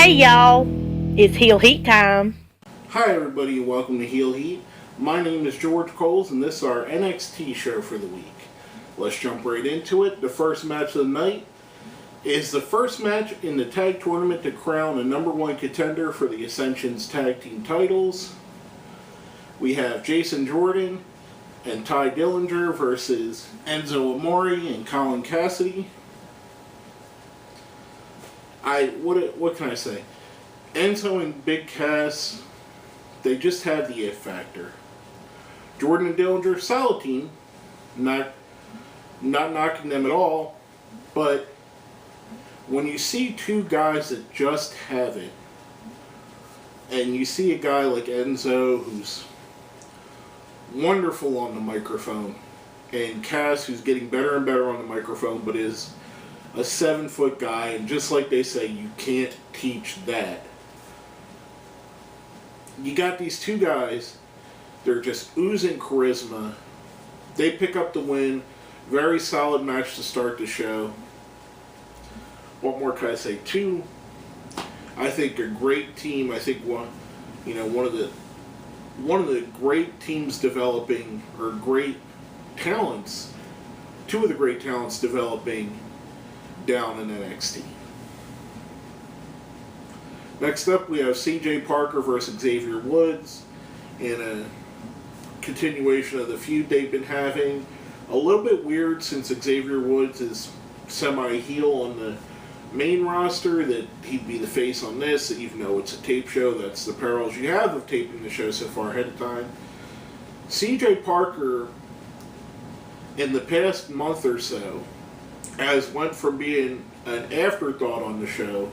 Hey y'all, it's Heel Heat time. Hi everybody and welcome to Heel Heat. My name is George Coles and this is our NXT show for the week. Let's jump right into it. The first match of the night is the first match in the tag tournament to crown a number one contender for the Ascension's tag team titles. We have Jason Jordan and Ty Dillinger versus Enzo Amore and Colin Cassidy. What can I say? Enzo and Big Cass, they just have the it factor. Jordan and Dillinger, solid team. Not knocking them at all. But when you see two guys that just have it, and you see a guy like Enzo who's wonderful on the microphone, and Cass who's getting better and better on the microphone, but is a 7-foot guy, and just like they say, you can't teach that. You got these two guys, they're just oozing charisma. They pick up the win. Very solid match to start the show. What more can I say? Two, I think, a great team. I think one of the great teams developing, or great talents, two of the great talents developing down in NXT. Next up, we have C.J. Parker versus Xavier Woods in a continuation of the feud they've been having. A little bit weird since Xavier Woods is semi-heel on the main roster that he'd be the face on this, even though it's a tape show. That's the perils you have of taping the show so far ahead of time. C.J. Parker, in the past month or so, has went from being an afterthought on the show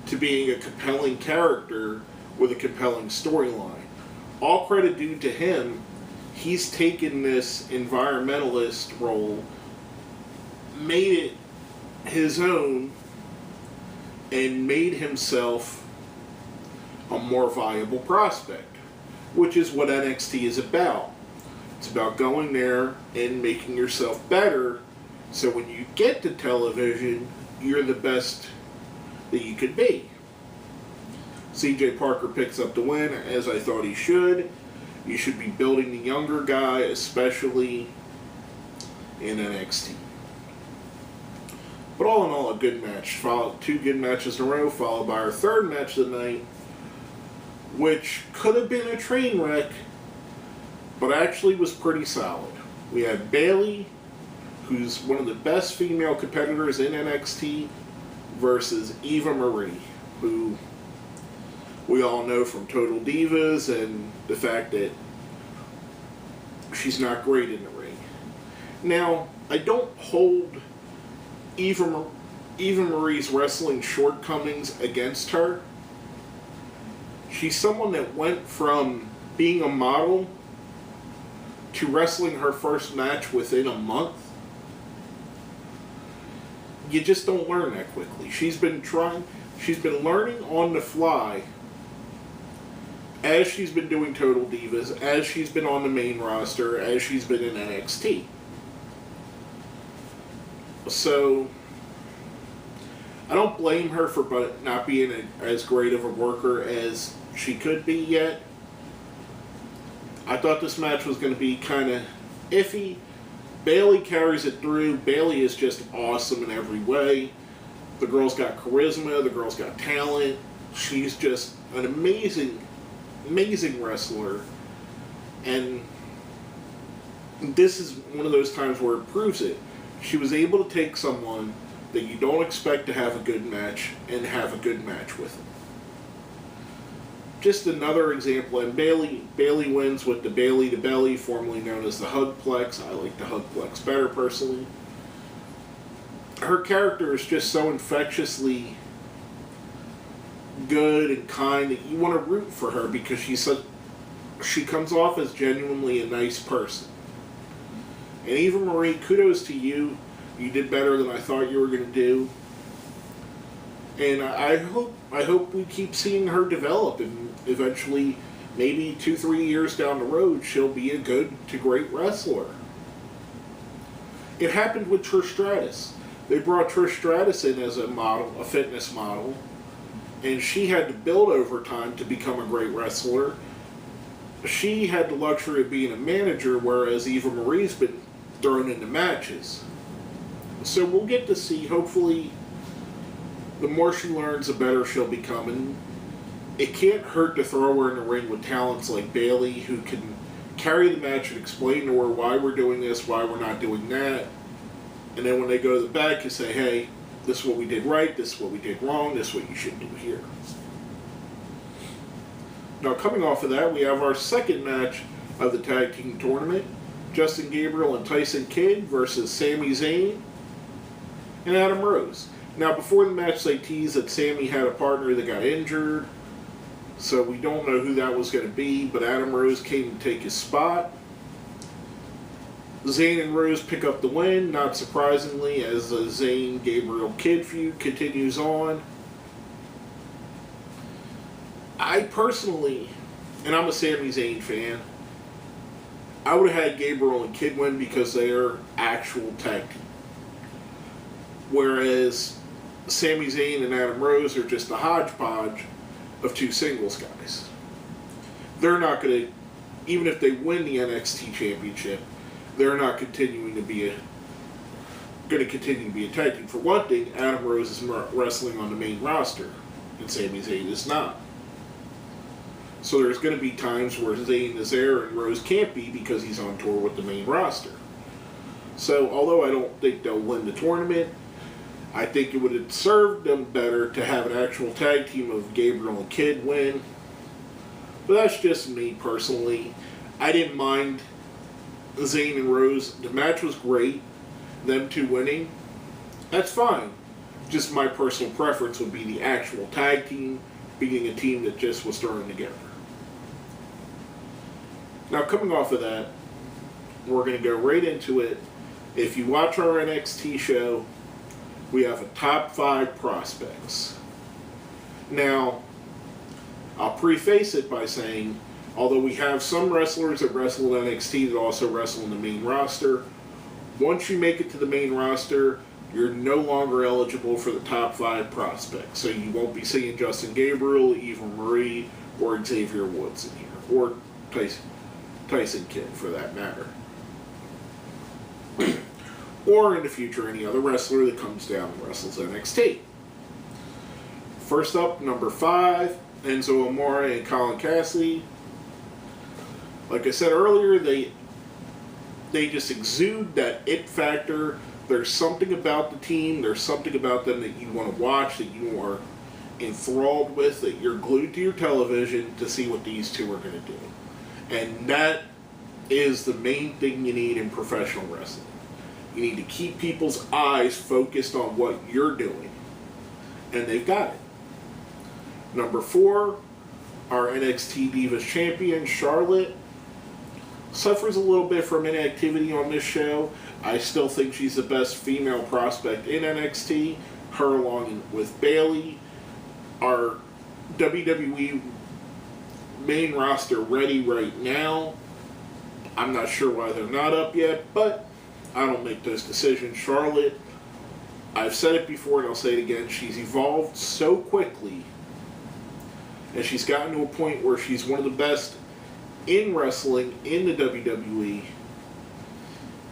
to being a compelling character with a compelling storyline. All credit due to him. He's taken this environmentalist role, made it his own, and made himself a more viable prospect, which is what NXT is about. It's about going there and making yourself better, so when you get to television, you're the best that you could be. C.J. Parker picks up the win, as I thought he should. You should be building the younger guy, especially in NXT. But all in all, a good match. Two good matches in a row, followed by our third match of the night, which could have been a train wreck, but actually was pretty solid. We had Bayley, who's one of the best female competitors in NXT, versus Eva Marie, who we all know from Total Divas and the fact that she's not great in the ring. Now, I don't hold Eva Marie's wrestling shortcomings against her. She's someone that went from being a model to wrestling her first match within a month. You just don't learn that quickly. She's been learning on the fly as she's been doing Total Divas, as she's been on the main roster, as she's been in NXT. So, I don't blame her for not being as great of a worker as she could be yet. I thought this match was going to be kind of iffy. Bayley carries it through. Bayley is just awesome in every way. The girl's got charisma. The girl's got talent. She's just an amazing wrestler. And this is one of those times where it proves it. She was able to take someone that you don't expect to have a good match and have a good match with them. Just another example, and Bayley wins with the Bayley to Belly, formerly known as the Hugplex. I like the Hugplex better personally. Her character is just so infectiously good and kind that you want to root for her because she comes off as genuinely a nice person. And Eva Marie, kudos to you. You did better than I thought you were going to do. And I hope we keep seeing her develop, and eventually, maybe 2-3 years down the road, she'll be a good to great wrestler. It happened with Trish Stratus. They brought Trish Stratus in as a model, a fitness model, and she had to build over time to become a great wrestler. She had the luxury of being a manager, whereas Eva Marie's been thrown into matches. So we'll get to see, hopefully, the more she learns, the better she'll become. And it can't hurt to throw her in the ring with talents like Bayley, who can carry the match and explain to her why we're doing this, why we're not doing that. And then when they go to the back, you say, hey, this is what we did right, this is what we did wrong, this is what you should do here. Now, coming off of that, we have our second match of the tag team tournament. Justin Gabriel and Tyson Kidd versus Sami Zayn and Adam Rose. Now, before the match, they teased that Sami had a partner that got injured, so we don't know who that was going to be, but Adam Rose came to take his spot. Zayn and Rose pick up the win, not surprisingly, as the Zayn-Gabriel-Kidd feud continues on. I personally, and I'm a Sami Zayn fan, I would have had Gabriel and Kidd win because they are actual tag team. Whereas Sami Zayn and Adam Rose are just a hodgepodge of two singles guys. They're not going to, even if they win the NXT championship, they're not continuing to be going to continue to be a tag team. For one thing, Adam Rose is wrestling on the main roster, and Sami Zayn is not. So there's going to be times where Zayn is there and Rose can't be because he's on tour with the main roster. So although I don't think they'll win the tournament, I think it would have served them better to have an actual tag team of Gabriel and Kidd win. But that's just me personally. I didn't mind Zayn and Rose. The match was great. Them two winning, that's fine. Just my personal preference would be the actual tag team being a team that just was thrown together. Now, coming off of that, we're going to go right into it. If you watch our NXT show, we have a top 5 prospects. Now, I'll preface it by saying, although we have some wrestlers that wrestle in NXT that also wrestle in the main roster, once you make it to the main roster, you're no longer eligible for the top 5 prospects. So you won't be seeing Justin Gabriel, Eva Marie, or Xavier Woods in here, or Tyson Kidd for that matter. Or in the future, any other wrestler that comes down and wrestles NXT. First up, number 5, Enzo Amore and Colin Cassidy. Like I said earlier, they just exude that it factor. There's something about the team, there's something about them that you want to watch, that you are enthralled with, that you're glued to your television to see what these two are going to do. And that is the main thing you need in professional wrestling. You need to keep people's eyes focused on what you're doing. And they've got it. Number 4, our NXT Divas Champion, Charlotte, suffers a little bit from inactivity on this show. I still think she's the best female prospect in NXT. Her along with Bayley are WWE main roster ready right now. I'm not sure why they're not up yet, but I don't make those decisions. Charlotte, I've said it before and I'll say it again, she's evolved so quickly and she's gotten to a point where she's one of the best in wrestling in the WWE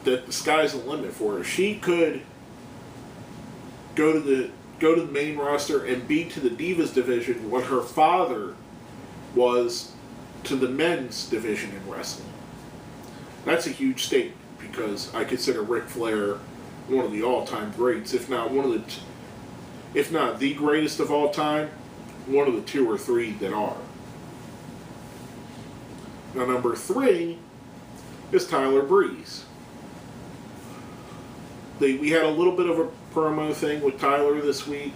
that the sky's the limit for her. She could go to the main roster and be to the Divas division what her father was to the men's division in wrestling. That's a huge statement because I consider Ric Flair one of the all-time greats, if not the greatest of all time, one of the 2 or 3 that are. Now, number 3 is Tyler Breeze. We had a little bit of a promo thing with Tyler this week.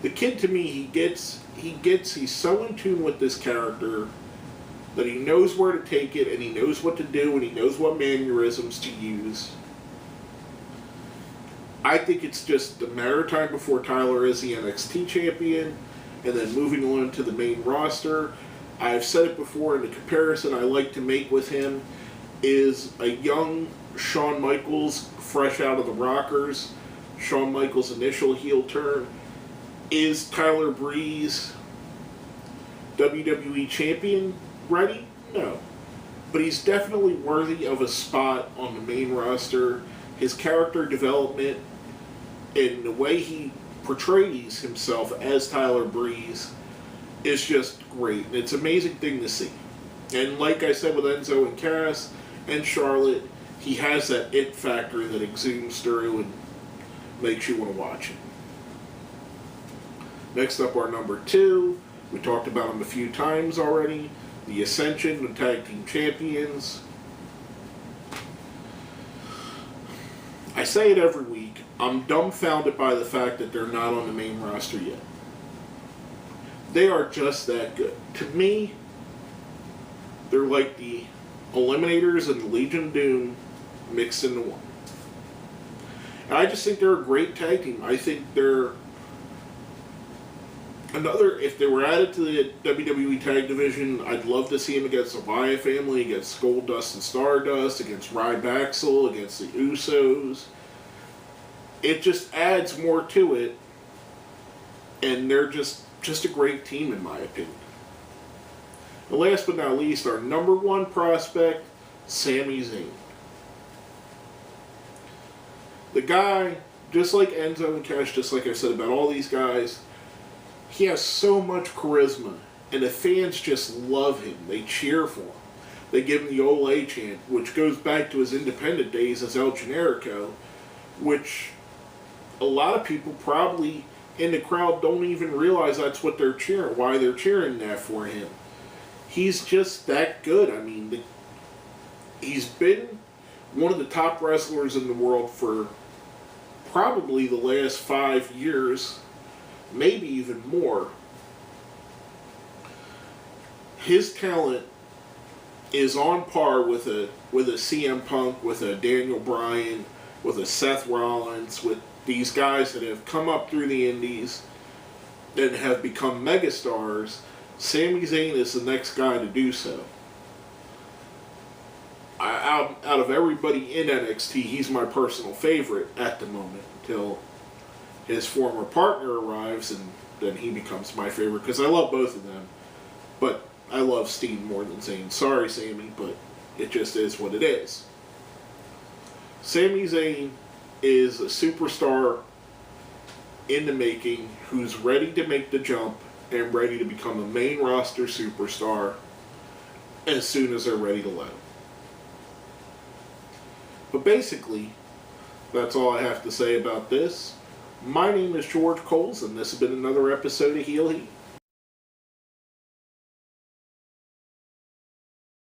The kid, to me, he's so in tune with this character that he knows where to take it, and he knows what to do, and he knows what mannerisms to use. I think it's just a matter of time before Tyler is the NXT champion, and then moving on to the main roster. I've said it before, and the comparison I like to make with him is a young Shawn Michaels fresh out of the Rockers. Shawn Michaels' initial heel turn. Is Tyler Breeze WWE champion ready? No. But he's definitely worthy of a spot on the main roster. His character development and the way he portrays himself as Tyler Breeze is just great. And it's an amazing thing to see. And like I said with Enzo and Cass and Charlotte, he has that it factor that exudes through and makes you want to watch it. Next up, our number 2. We talked about him a few times already. The Ascension, the Tag Team Champions. I say it every week. I'm dumbfounded by the fact that they're not on the main roster yet. They are just that good. To me, they're like the Eliminators and the Legion of Doom mixed into one. And I just think they're a great tag team. I think they're another, if they were added to the WWE Tag Division, I'd love to see them against the Wyatt family, against Goldust and Stardust, against Ryback, against the Usos. It just adds more to it, and they're just a great team in my opinion. And last but not least, our number 1 prospect, Sami Zayn. The guy, just like Enzo and Cash, just like I said about all these guys, he has so much charisma, and the fans just love him. They cheer for him. They give him the Ole chant, which goes back to his independent days as El Generico, which a lot of people probably in the crowd don't even realize that's what they're cheering, why they're cheering that for him. He's just that good. I mean, he's been one of the top wrestlers in the world for probably the last 5 years, maybe even more. His talent is on par with a CM Punk, with a Daniel Bryan, with a Seth Rollins, with these guys that have come up through the indies and have become megastars. Sami Zayn is the next guy to do so. Out of everybody in NXT, he's my personal favorite at the moment until his former partner arrives, and then he becomes my favorite because I love both of them. But I love Steen more than Zayn. Sorry, Sami, but it just is what it is. Sami Zayn is a superstar in the making who's ready to make the jump and ready to become a main roster superstar as soon as they're ready to let him. But basically, that's all I have to say about this. My name is George Coles, and this has been another episode of Heel Heat.